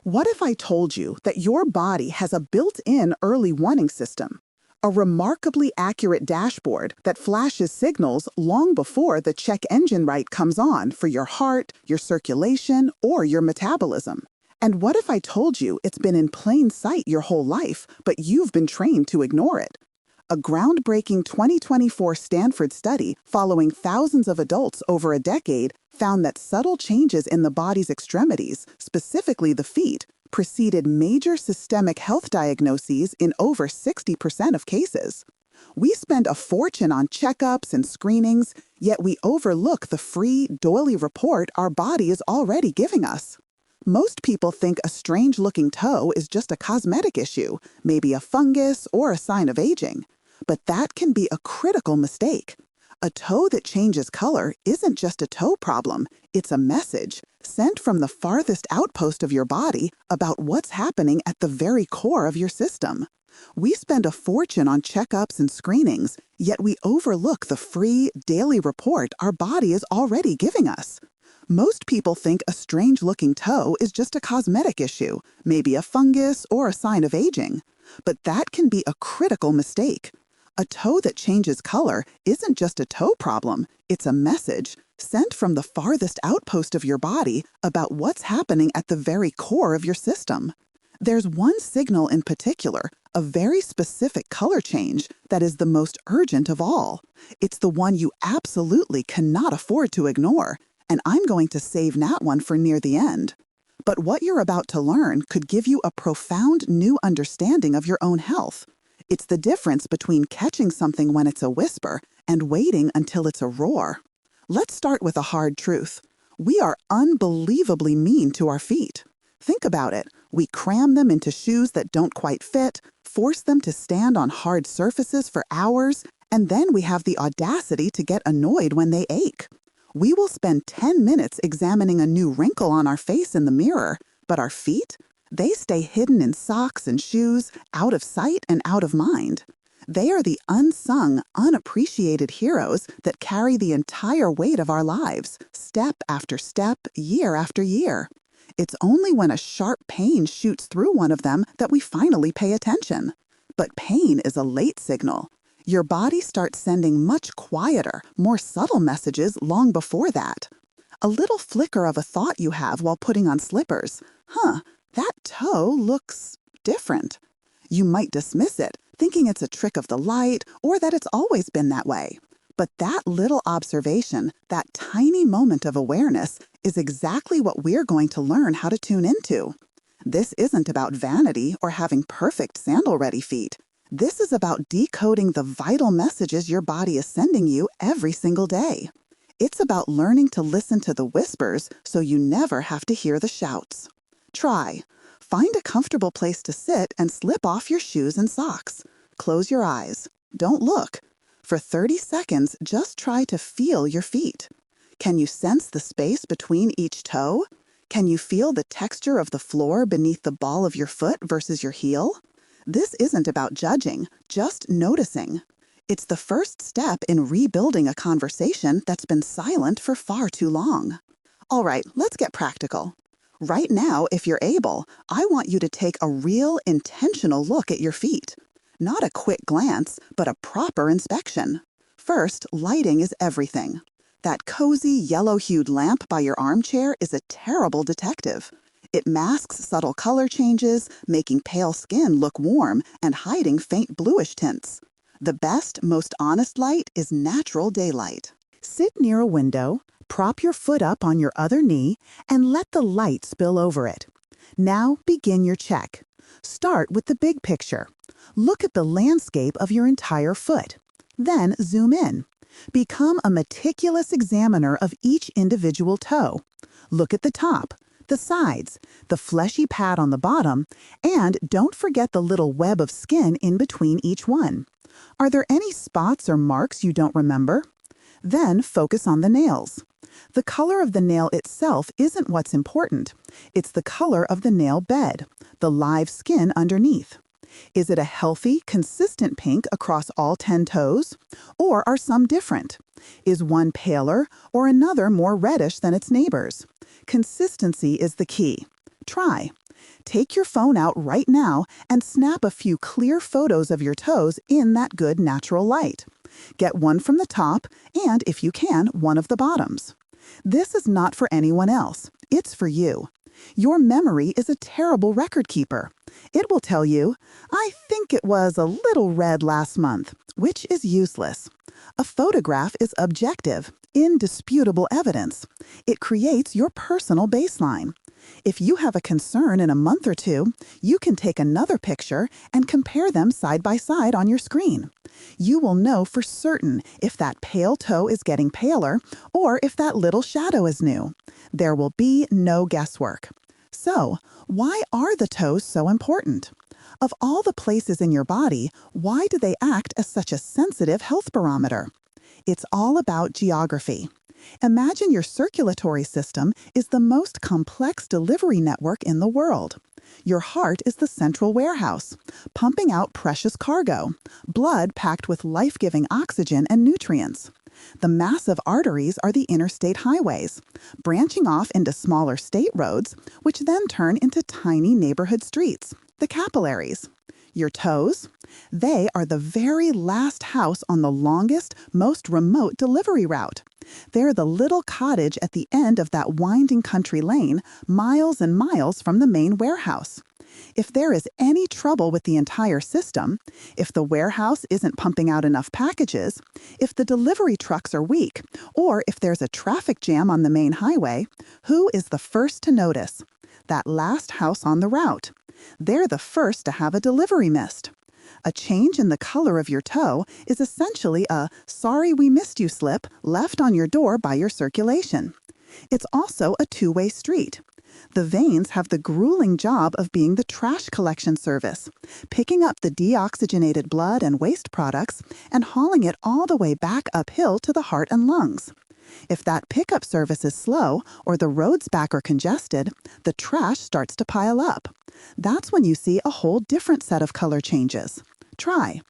What if I told you that your body has a built-in early warning system? A remarkably accurate dashboard that flashes signals long before the check engine light comes on for your heart, your circulation, or your metabolism. And what if I told you it's been in plain sight your whole life, but you've been trained to ignore it? A groundbreaking 2024 Stanford study following thousands of adults over a decade found that subtle changes in the body's extremities, specifically the feet, preceded major systemic health diagnoses in over 60% of cases. We spend a fortune on checkups and screenings, yet we overlook the free, doily report our body is already giving us. Most people think a strange-looking toe is just a cosmetic issue, maybe a fungus or a sign of aging. But that can be a critical mistake. A toe that changes color isn't just a toe problem, it's a message sent from the farthest outpost of your body about what's happening at the very core of your system. We spend a fortune on checkups and screenings, yet we overlook the free, daily report our body is already giving us. Most people think a strange-looking toe is just a cosmetic issue, maybe a fungus or a sign of aging. But that can be a critical mistake. A toe that changes color isn't just a toe problem, it's a message sent from the farthest outpost of your body about what's happening at the very core of your system. There's one signal in particular, a very specific color change, that is the most urgent of all. It's the one you absolutely cannot afford to ignore, and I'm going to save that one for near the end. But what you're about to learn could give you a profound new understanding of your own health. It's the difference between catching something when it's a whisper and waiting until it's a roar. Let's start with a hard truth. We are unbelievably mean to our feet. Think about it. We cram them into shoes that don't quite fit, force them to stand on hard surfaces for hours, and then we have the audacity to get annoyed when they ache. We will spend 10 minutes examining a new wrinkle on our face in the mirror, but our feet? They stay hidden in socks and shoes, out of sight and out of mind. They are the unsung, unappreciated heroes that carry the entire weight of our lives, step after step, year after year. It's only when a sharp pain shoots through one of them that we finally pay attention. But pain is a late signal. Your body starts sending much quieter, more subtle messages long before that. A little flicker of a thought you have while putting on slippers. That toe looks different. You might dismiss it, thinking it's a trick of the light or that it's always been that way. But that little observation, that tiny moment of awareness, is exactly what we're going to learn how to tune into. This isn't about vanity or having perfect sandal-ready feet. This is about decoding the vital messages your body is sending you every single day. It's about learning to listen to the whispers so you never have to hear the shouts. Try. Find a comfortable place to sit and slip off your shoes and socks. Close your eyes. Don't look. For 30 seconds, just try to feel your feet. Can you sense the space between each toe? Can you feel the texture of the floor beneath the ball of your foot versus your heel? This isn't about judging, just noticing. It's the first step in rebuilding a conversation that's been silent for far too long. All right, let's get practical. Right now, if you're able, I want you to take a real, intentional look at your feet. Not a quick glance, but a proper inspection. First, lighting is everything. That cozy, yellow-hued lamp by your armchair is a terrible detective. It masks subtle color changes, making pale skin look warm and hiding faint bluish tints. The best, most honest light is natural daylight. Sit near a window, prop your foot up on your other knee, and let the light spill over it. Now begin your check. Start with the big picture. Look at the landscape of your entire foot. Then zoom in. Become a meticulous examiner of each individual toe. Look at the top, the sides, the fleshy pad on the bottom, and don't forget the little web of skin in between each one. Are there any spots or marks you don't remember? Then focus on the nails. The color of the nail itself isn't what's important. It's the color of the nail bed, the live skin underneath. Is it a healthy, consistent pink across all 10 toes? Or are some different? Is one paler or another more reddish than its neighbors? Consistency is the key. Try. Take your phone out right now and snap a few clear photos of your toes in that good natural light. Get one from the top and, if you can, one of the bottoms. This is not for anyone else. It's for you. Your memory is a terrible record keeper. It will tell you, I think it was a little red last month, which is useless. A photograph is objective, indisputable evidence. It creates your personal baseline. If you have a concern in a month or two, you can take another picture and compare them side by side on your screen. You will know for certain if that pale toe is getting paler or if that little shadow is new. There will be no guesswork. So, why are the toes so important? Of all the places in your body, why do they act as such a sensitive health barometer? It's all about geography. Imagine your circulatory system is the most complex delivery network in the world. Your heart is the central warehouse, pumping out precious cargo, blood packed with life-giving oxygen and nutrients. The massive arteries are the interstate highways, branching off into smaller state roads, which then turn into tiny neighborhood streets, the capillaries. Your toes? They are the very last house on the longest, most remote delivery route. They're the little cottage at the end of that winding country lane, miles and miles from the main warehouse. If there is any trouble with the entire system, if the warehouse isn't pumping out enough packages, if the delivery trucks are weak, or if there's a traffic jam on the main highway, who is the first to notice? That last house on the route. They're the first to have a delivery missed. A change in the color of your toe is essentially a "sorry we missed you" slip left on your door by your circulation. It's also a two-way street. The veins have the grueling job of being the trash collection service, picking up the deoxygenated blood and waste products and hauling it all the way back uphill to the heart and lungs. If that pickup service is slow or the roads back are congested, the trash starts to pile up. That's when you see a whole different set of color changes. Try.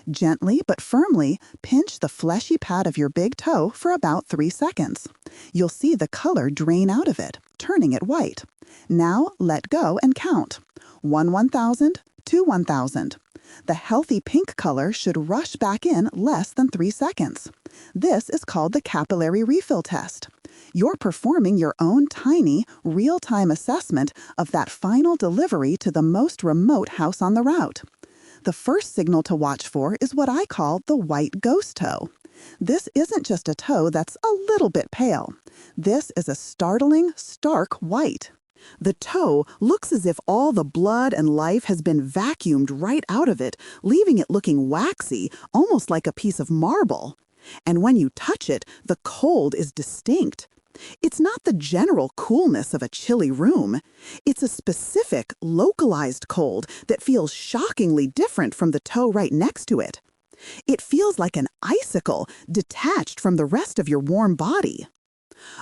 Gently but firmly pinch the fleshy pad of your big toe for about 3 seconds. You'll see the color drain out of it, turning it white. Now let go and count. 1,000, 2 1,000. The healthy pink color should rush back in less than 3 seconds. This is called the capillary refill test. You're performing your own tiny, real-time assessment of that final delivery to the most remote house on the route. The first signal to watch for is what I call the white ghost toe. This isn't just a toe that's a little bit pale. This is a startling, stark white. The toe looks as if all the blood and life has been vacuumed right out of it, leaving it looking waxy, almost like a piece of marble. And when you touch it, the cold is distinct. It's not the general coolness of a chilly room. It's a specific, localized cold that feels shockingly different from the toe right next to it. It feels like an icicle detached from the rest of your warm body.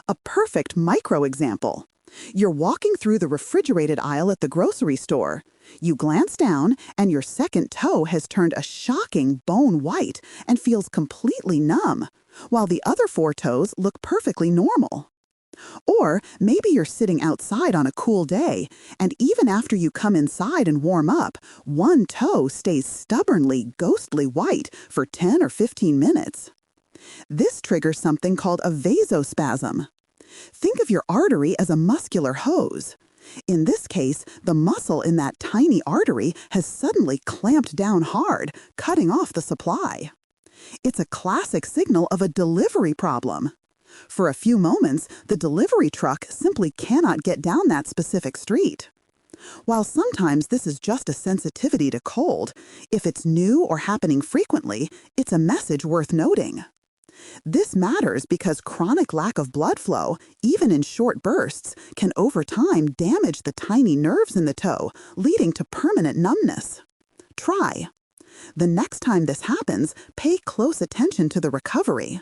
A perfect micro example. You're walking through the refrigerated aisle at the grocery store. You glance down, and your second toe has turned a shocking bone white and feels completely numb, while the other 4 toes look perfectly normal. Or maybe you're sitting outside on a cool day, and even after you come inside and warm up, one toe stays stubbornly, ghostly white for 10 or 15 minutes. This triggers something called a vasospasm. Think of your artery as a muscular hose. In this case, the muscle in that tiny artery has suddenly clamped down hard, cutting off the supply. It's a classic signal of a delivery problem. For a few moments, the delivery truck simply cannot get down that specific street. While sometimes this is just a sensitivity to cold, if it's new or happening frequently, it's a message worth noting. This matters because chronic lack of blood flow, even in short bursts, can over time damage the tiny nerves in the toe, leading to permanent numbness. Try. The next time this happens, pay close attention to the recovery.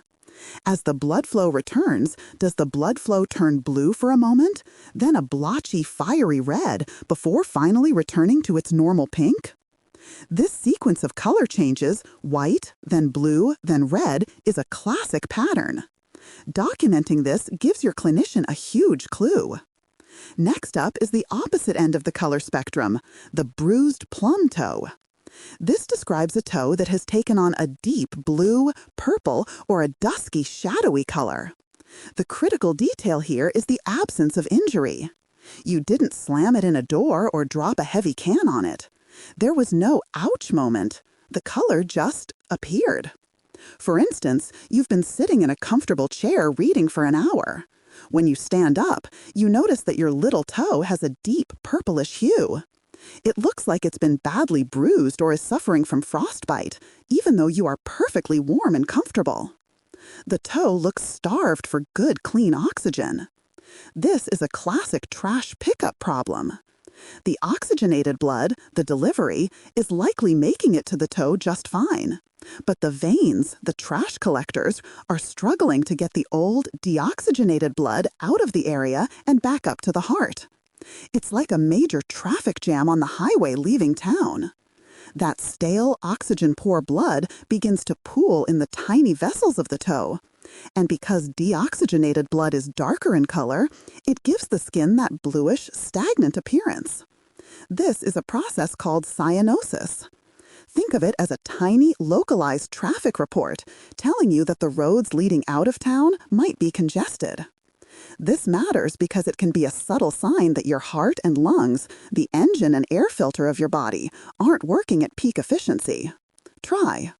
As the blood flow returns, does the blood flow turn blue for a moment, then a blotchy, fiery red, before finally returning to its normal pink? This sequence of color changes, white, then blue, then red, is a classic pattern. Documenting this gives your clinician a huge clue. Next up is the opposite end of the color spectrum, the bruised plum toe. This describes a toe that has taken on a deep blue, purple, or a dusky, shadowy color. The critical detail here is the absence of injury. You didn't slam it in a door or drop a heavy can on it. There was no ouch moment. The color just appeared. For instance, you've been sitting in a comfortable chair reading for an hour. When you stand up, you notice that your little toe has a deep purplish hue. It looks like it's been badly bruised or is suffering from frostbite, even though you are perfectly warm and comfortable. The toe looks starved for good, clean oxygen. This is a classic trash pickup problem. The oxygenated blood, the delivery, is likely making it to the toe just fine. But the veins, the trash collectors, are struggling to get the old, deoxygenated blood out of the area and back up to the heart. It's like a major traffic jam on the highway leaving town. That stale, oxygen-poor blood begins to pool in the tiny vessels of the toe. And because deoxygenated blood is darker in color, it gives the skin that bluish, stagnant appearance. This is a process called cyanosis. Think of it as a tiny, localized traffic report telling you that the roads leading out of town might be congested. This matters because it can be a subtle sign that your heart and lungs, the engine and air filter of your body, aren't working at peak efficiency. Try.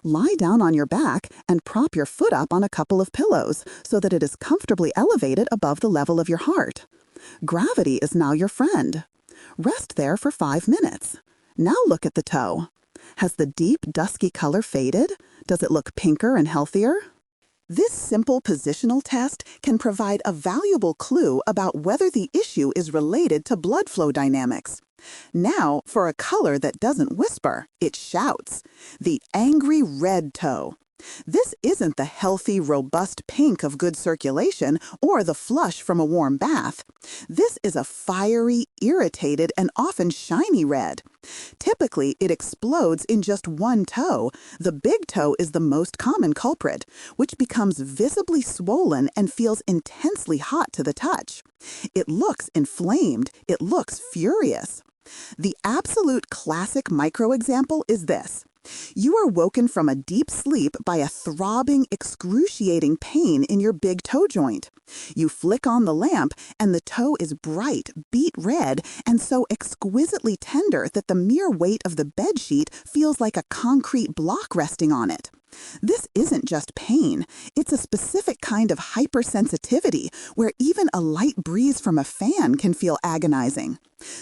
Lie down on your back and prop your foot up on a couple of pillows so that it is comfortably elevated above the level of your heart. Gravity is now your friend. Rest there for 5 minutes. Now look at the toe. Has the deep, dusky color faded? Does it look pinker and healthier? This simple positional test can provide a valuable clue about whether the issue is related to blood flow dynamics. Now, for a color that doesn't whisper, it shouts. The angry red toe. This isn't the healthy, robust pink of good circulation or the flush from a warm bath. This is a fiery, irritated, and often shiny red. Typically, it explodes in just one toe. The big toe is the most common culprit, which becomes visibly swollen and feels intensely hot to the touch. It looks inflamed. It looks furious. The absolute classic microexample is this. You are woken from a deep sleep by a throbbing, excruciating pain in your big toe joint. You flick on the lamp, and the toe is bright, beet red, and so exquisitely tender that the mere weight of the bedsheet feels like a concrete block resting on it. This isn't just pain. It's a specific kind of hypersensitivity where even a light breeze from a fan can feel agonizing.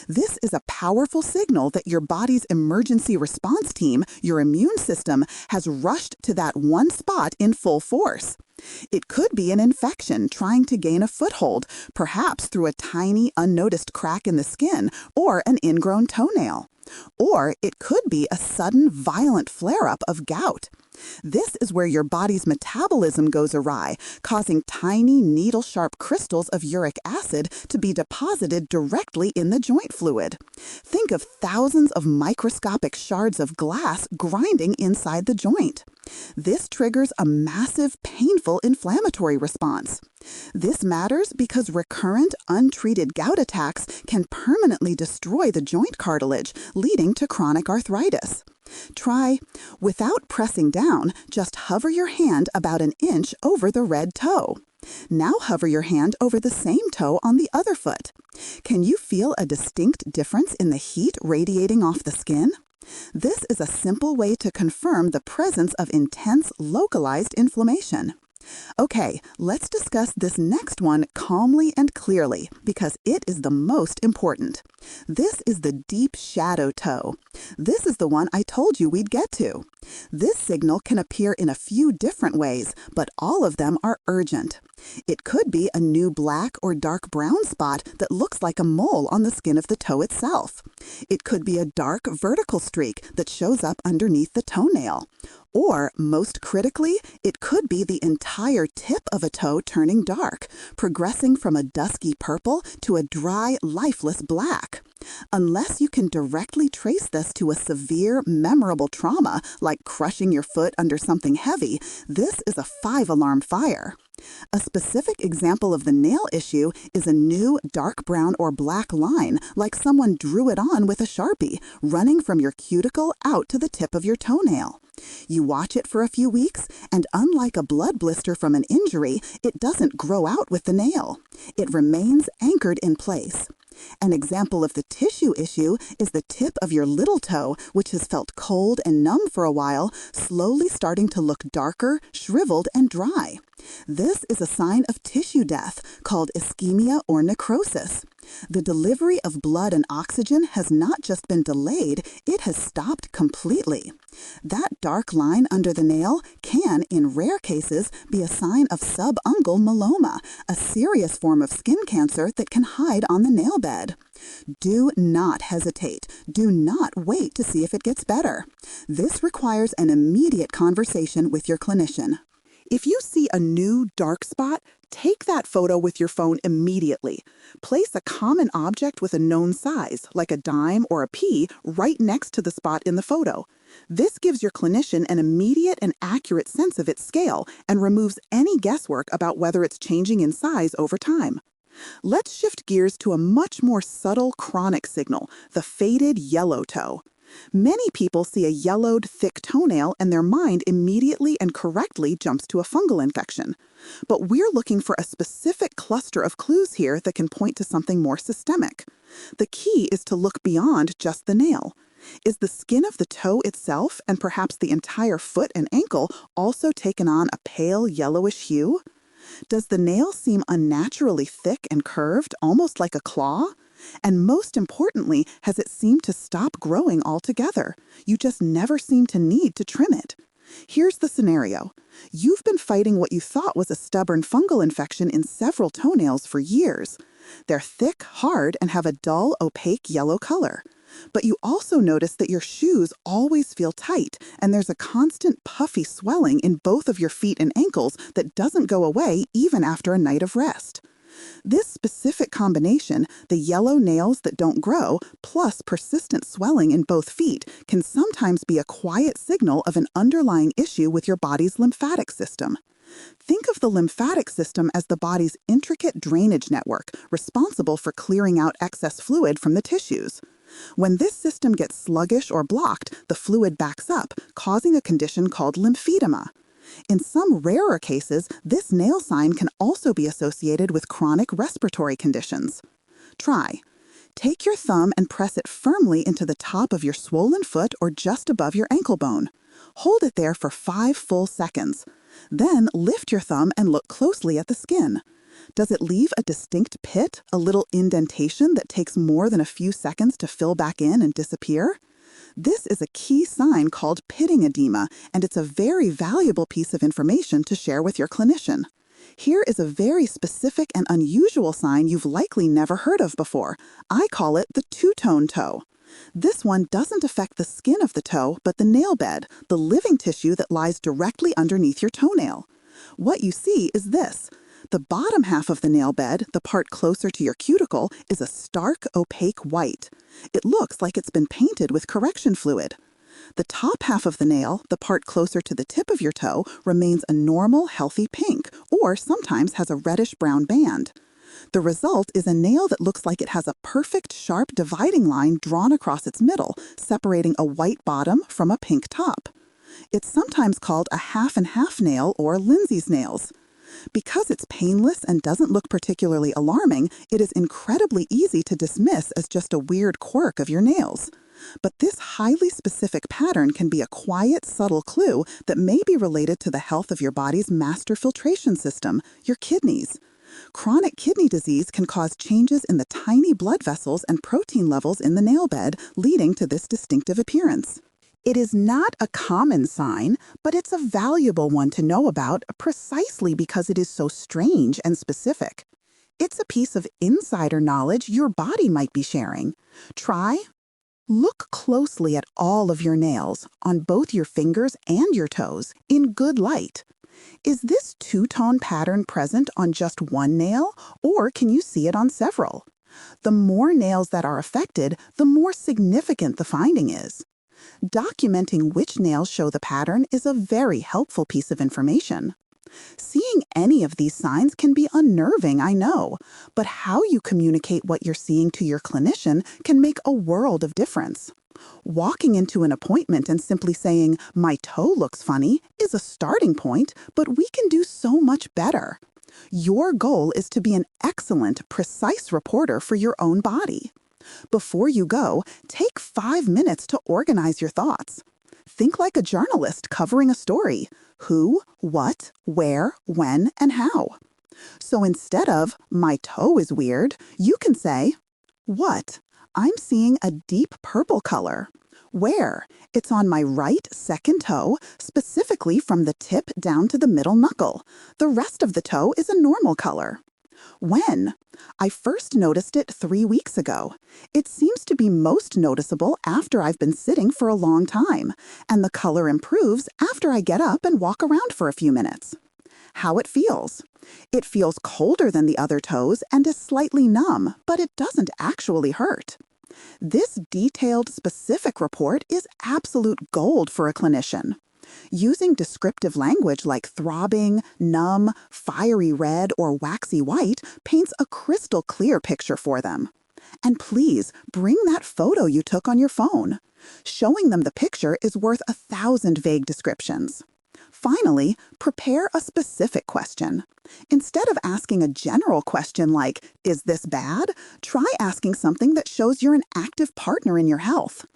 This is a powerful signal that your body's emergency response team, your immune system, has rushed to that one spot in full force. It could be an infection trying to gain a foothold, perhaps through a tiny, unnoticed crack in the skin or an ingrown toenail. Or it could be a sudden, violent flare-up of gout. This is where your body's metabolism goes awry, causing tiny, needle-sharp crystals of uric acid to be deposited directly in the joint fluid. Think of thousands of microscopic shards of glass grinding inside the joint. This triggers a massive, painful inflammatory response. This matters because recurrent, untreated gout attacks can permanently destroy the joint cartilage, leading to chronic arthritis. Try, without pressing down, just hover your hand about an inch over the red toe. Now hover your hand over the same toe on the other foot. Can you feel a distinct difference in the heat radiating off the skin? This is a simple way to confirm the presence of intense, localized inflammation. Okay, let's discuss this next one calmly and clearly because it is the most important. This is the deep shadow toe. This is the one I told you we'd get to. This signal can appear in a few different ways, but all of them are urgent. It could be a new black or dark brown spot that looks like a mole on the skin of the toe itself. It could be a dark vertical streak that shows up underneath the toenail. Or, most critically, it could be the entire tip of a toe turning dark, progressing from a dusky purple to a dry, lifeless black. Unless you can directly trace this to a severe, memorable trauma, like crushing your foot under something heavy, this is a 5-alarm fire. A specific example of the nail issue is a new dark brown or black line, like someone drew it on with a Sharpie, running from your cuticle out to the tip of your toenail. You watch it for a few weeks, and unlike a blood blister from an injury, it doesn't grow out with the nail. It remains anchored in place. An example of the tissue issue is the tip of your little toe, which has felt cold and numb for a while, slowly starting to look darker, shriveled, and dry. This is a sign of tissue death, called ischemia or necrosis. The delivery of blood and oxygen has not just been delayed, it has stopped completely. That dark line under the nail can, in rare cases, be a sign of subungual myeloma, a serious form of skin cancer that can hide on the nail bed. Do not hesitate. Do not wait to see if it gets better. This requires an immediate conversation with your clinician. If you see a new dark spot, take that photo with your phone immediately. Place a common object with a known size, like a dime or a pea, right next to the spot in the photo. This gives your clinician an immediate and accurate sense of its scale and removes any guesswork about whether it's changing in size over time. Let's shift gears to a much more subtle chronic signal, the faded yellow toe. Many people see a yellowed, thick toenail and their mind immediately and correctly jumps to a fungal infection. But we're looking for a specific cluster of clues here that can point to something more systemic. The key is to look beyond just the nail. Is the skin of the toe itself, and perhaps the entire foot and ankle, also taken on a pale yellowish hue? Does the nail seem unnaturally thick and curved, almost like a claw? And most importantly, has it seemed to stop growing altogether? You just never seem to need to trim it. Here's the scenario. You've been fighting what you thought was a stubborn fungal infection in several toenails for years. They're thick, hard, and have a dull, opaque yellow color. But you also notice that your shoes always feel tight, and there's a constant puffy swelling in both of your feet and ankles that doesn't go away even after a night of rest. This specific combination, the yellow nails that don't grow, plus persistent swelling in both feet, can sometimes be a quiet signal of an underlying issue with your body's lymphatic system. Think of the lymphatic system as the body's intricate drainage network, responsible for clearing out excess fluid from the tissues. When this system gets sluggish or blocked, the fluid backs up, causing a condition called lymphedema. In some rarer cases, this nail sign can also be associated with chronic respiratory conditions. Try. Take your thumb and press it firmly into the top of your swollen foot or just above your ankle bone. Hold it there for 5 full seconds. Then lift your thumb and look closely at the skin. Does it leave a distinct pit, a little indentation that takes more than a few seconds to fill back in and disappear? This is a key sign called pitting edema, and it's a very valuable piece of information to share with your clinician. Here is a very specific and unusual sign you've likely never heard of before. I call it the two-tone toe. This one doesn't affect the skin of the toe, but the nail bed, the living tissue that lies directly underneath your toenail. What you see is this. The bottom half of the nail bed, the part closer to your cuticle, is a stark, opaque white. It looks like it's been painted with correction fluid. The top half of the nail, the part closer to the tip of your toe, remains a normal, healthy pink, or sometimes has a reddish-brown band. The result is a nail that looks like it has a perfect, sharp dividing line drawn across its middle, separating a white bottom from a pink top. It's sometimes called a half-and-half nail or Lindsay's nails. Because it's painless and doesn't look particularly alarming, it is incredibly easy to dismiss as just a weird quirk of your nails. But this highly specific pattern can be a quiet, subtle clue that may be related to the health of your body's master filtration system, your kidneys. Chronic kidney disease can cause changes in the tiny blood vessels and protein levels in the nail bed, leading to this distinctive appearance. It is not a common sign, but it's a valuable one to know about precisely because it is so strange and specific. It's a piece of insider knowledge your body might be sharing. Try. Look closely at all of your nails, on both your fingers and your toes, in good light. Is this two-tone pattern present on just one nail, or can you see it on several? The more nails that are affected, the more significant the finding is. Documenting which nails show the pattern is a very helpful piece of information. Seeing any of these signs can be unnerving, I know, but how you communicate what you're seeing to your clinician can make a world of difference. Walking into an appointment and simply saying, "My toe looks funny," is a starting point, but we can do so much better. Your goal is to be an excellent, precise reporter for your own body. Before you go, take 5 minutes to organize your thoughts. Think like a journalist covering a story: who, what, where, when, and how. So instead of, "My toe is weird," you can say, "What? I'm seeing a deep purple color." Where? It's on my right second toe, specifically from the tip down to the middle knuckle. The rest of the toe is a normal color. When? I first noticed it 3 weeks ago. It seems to be most noticeable after I've been sitting for a long time, and the color improves after I get up and walk around for a few minutes. How it feels. It feels colder than the other toes and is slightly numb, but it doesn't actually hurt. This detailed, specific report is absolute gold for a clinician. Using descriptive language like throbbing, numb, fiery red, or waxy white paints a crystal clear picture for them. And please, bring that photo you took on your phone. Showing them the picture is worth 1,000 vague descriptions. Finally, prepare a specific question. Instead of asking a general question like, "Is this bad?" try asking something that shows you're an active partner in your health.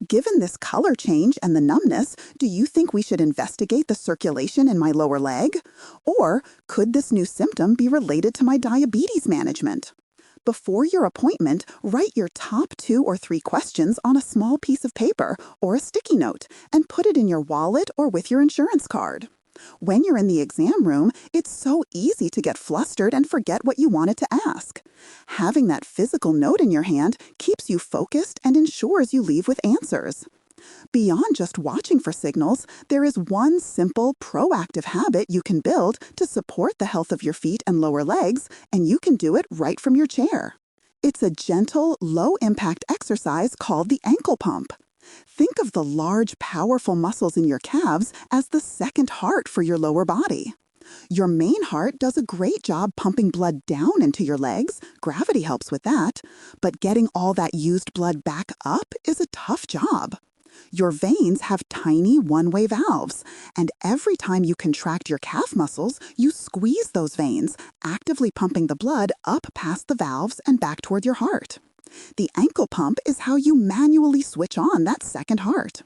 "Given this color change and the numbness, do you think we should investigate the circulation in my lower leg? Or could this new symptom be related to my diabetes management?" Before your appointment, write your top 2 or 3 questions on a small piece of paper or a sticky note and put it in your wallet or with your insurance card. When you're in the exam room, it's so easy to get flustered and forget what you wanted to ask. Having that physical note in your hand keeps you focused and ensures you leave with answers. Beyond just watching for signals, there is one simple, proactive habit you can build to support the health of your feet and lower legs, and you can do it right from your chair. It's a gentle, low-impact exercise called the ankle pump. Think of the large, powerful muscles in your calves as the second heart for your lower body. Your main heart does a great job pumping blood down into your legs. Gravity helps with that. But getting all that used blood back up is a tough job. Your veins have tiny one-way valves, and every time you contract your calf muscles, you squeeze those veins, actively pumping the blood up past the valves and back toward your heart. The ankle pump is how you manually switch on that second heart.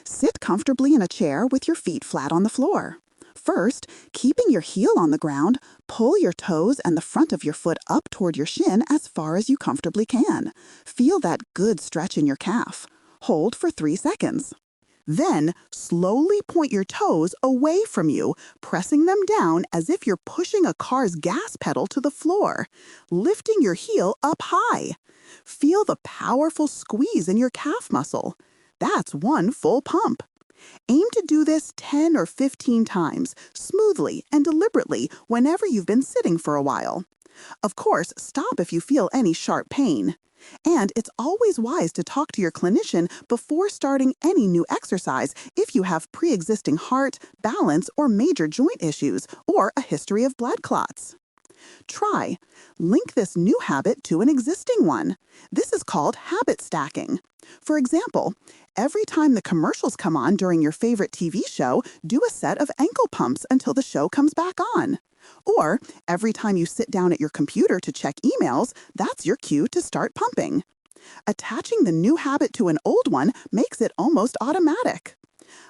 Sit comfortably in a chair with your feet flat on the floor. First, keeping your heel on the ground, pull your toes and the front of your foot up toward your shin as far as you comfortably can. Feel that good stretch in your calf. Hold for 3 seconds. Then, slowly point your toes away from you, pressing them down as if you're pushing a car's gas pedal to the floor, lifting your heel up high. Feel the powerful squeeze in your calf muscle. That's one full pump. Aim to do this 10 or 15 times, smoothly and deliberately, whenever you've been sitting for a while. Of course, stop if you feel any sharp pain. And it's always wise to talk to your clinician before starting any new exercise if you have pre-existing heart, balance, or major joint issues, or a history of blood clots. Try. Link this new habit to an existing one. This is called habit stacking. For example, every time the commercials come on during your favorite TV show, do a set of ankle pumps until the show comes back on. Or, every time you sit down at your computer to check emails, that's your cue to start pumping. Attaching the new habit to an old one makes it almost automatic.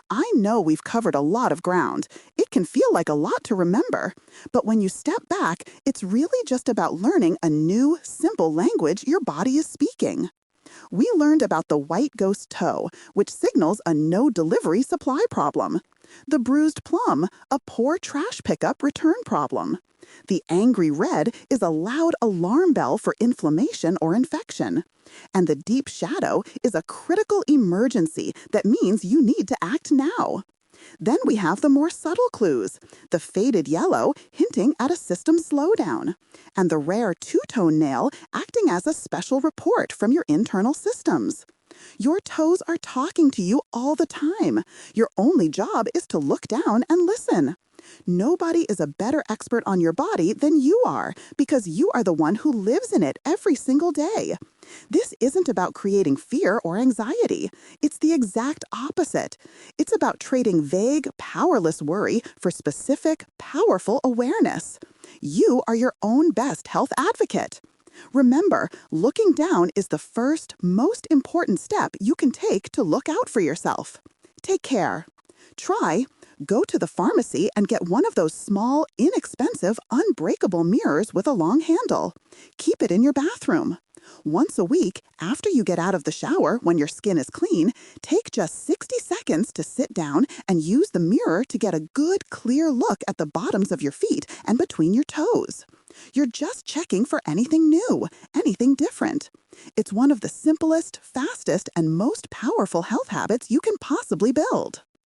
I know we've covered a lot of ground. It can feel like a lot to remember. But when you step back, it's really just about learning a new, simple language your body is speaking. We learned about the white ghost toe, which signals a no delivery supply problem. The bruised plum, a poor trash pickup return problem. The angry red is a loud alarm bell for inflammation or infection. And the deep shadow is a critical emergency that means you need to act now. Then we have the more subtle clues, the faded yellow hinting at a system slowdown, and the rare two-tone nail acting as a special report from your internal systems. Your toes are talking to you all the time. Your only job is to look down and listen. Nobody is a better expert on your body than you are because you are the one who lives in it every single day. This isn't about creating fear or anxiety. It's the exact opposite. It's about trading vague, powerless worry for specific, powerful awareness. You are your own best health advocate. Remember, looking down is the first, most important step you can take to look out for yourself. Take care. Go to the pharmacy and get one of those small, inexpensive, unbreakable mirrors with a long handle. Keep it in your bathroom. Once a week, after you get out of the shower when your skin is clean, take just 60 seconds to sit down and use the mirror to get a good, clear look at the bottoms of your feet and between your toes. You're just checking for anything new, anything different. It's one of the simplest, fastest, and most powerful health habits you can possibly build.